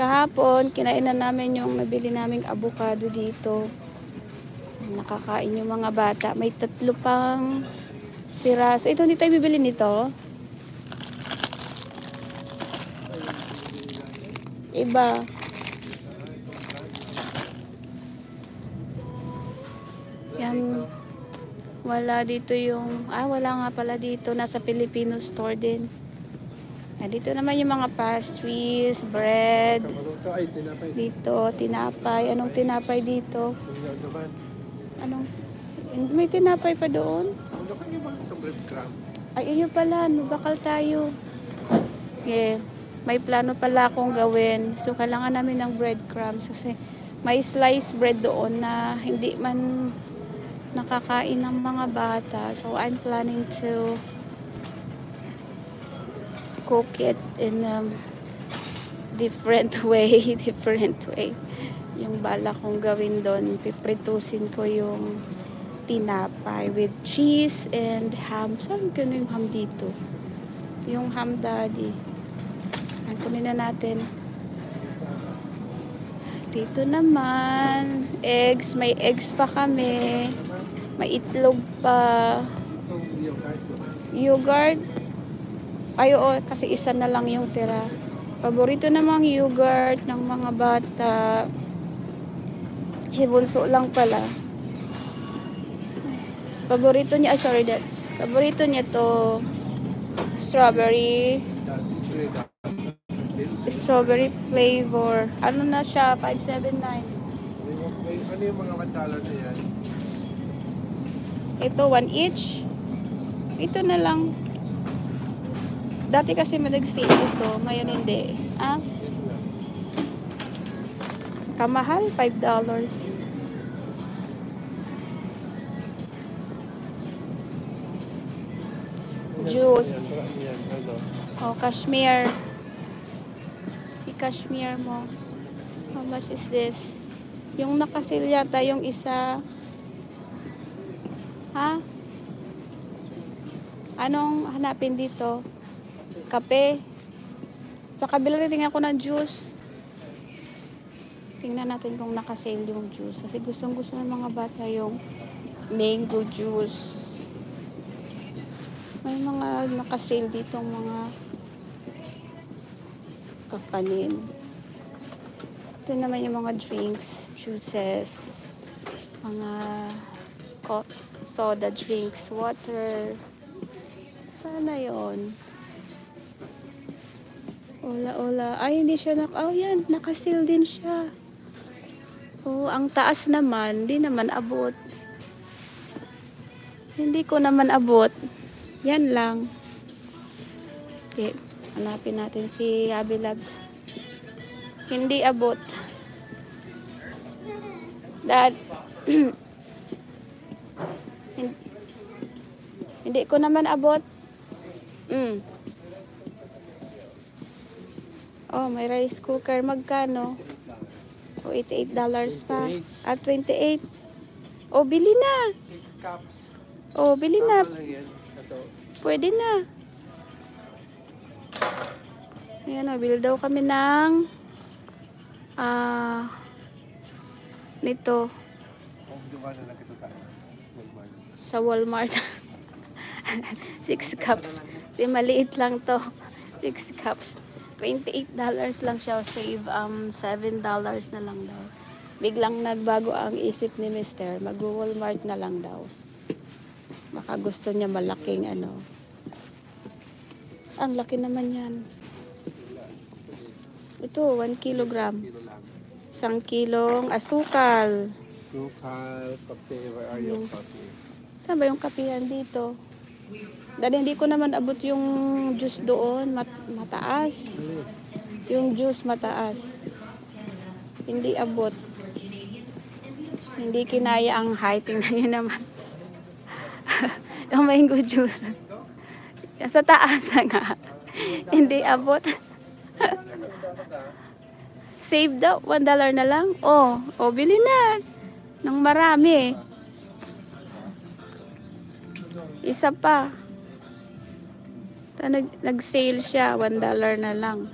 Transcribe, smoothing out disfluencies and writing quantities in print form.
Kahapon, kinain na namin yung nabili naming avocado dito. Nakakain yung mga bata. May 3 pang piraso. Ito, hindi tayo bibili nito. Iba. Yan. Wala dito yung... wala nga pala dito. Nasa Filipino store din. Dito naman yung mga pastries, bread. Dito, tinapay. Anong tinapay dito? Anong? May tinapay pa doon? Ay, yun pala. Bakal tayo. Sige. May plano pala akong gawin. So, kailangan namin ng breadcrumbs. Kasi may sliced bread doon na hindi man nakakain ng mga bata. So, I'm planning to cook it in a different way. Yung bala kong gawin doon, pipritusin ko yung tinapay with cheese and ham. Saan ko yung ham dito? Yung ham daddy. Kunin na natin. Dito naman, eggs. May eggs pa kami. May itlog pa. Yogurt. Ay, oo, kasi isa na lang yung tira. Paborito namang yogurt ng mga bata. Si bunso lang pala. Paborito niya, paborito niya to strawberry flavor. Ano na siya? 579. Ano yung mga $1 na yan? Ito, 1 each. Ito na lang. Dati kasi madag-sale ito. Ngayon hindi. Kamahal? $5. Juice. Cashmere. Si cashmere mo. How much is this? Yung nakasil yata, yung isa. Anong hanapin dito? Kape. Sa kabila tingnan ko ng juice. Tingnan natin kung nakasale yung juice. Kasi gustong-gusto ng mga bata yung mango juice. May mga nakasale dito mga kapanin. Ito naman yung mga drinks, juices, mga soda drinks, water. Sana yon. Ola. Ay, hindi siya yan, nakasale din siya. Ang taas naman, hindi naman abot. Hindi ko naman abot. Yan lang. Okay, hanapin natin si Abby Labs. Hindi abot. Dad. Hindi ko naman abot. May rice cooker. Magkano? $88 pa. At 28. Bili na. 6 cups. Bili na. Pwede na. Ayan, bili daw kami ng nito. Sa Walmart. 6 cups. Di maliit lang to. 6 cups. $28 lang siya. Save $7 na lang daw. Biglang nagbago ang isip ni Mr. Mag-Walmart na lang daw. Baka gusto niya malaking Ang laki naman yan. Ito, 1 kilogram. 1 kilong asukal. Kape, where are your coffee? Saan ba yung kapihan dito? Dahil hindi ko naman abot yung juice doon. Mataas. Yung juice mataas. Hindi abot. Hindi kinaya ang height. Tingnan nyo naman. Yung mango juice. Sa taas nga. Hindi abot. Save daw. $1 na lang. Bili na. Nang marami. Isa pa. Nag-sale siya. $1 na lang.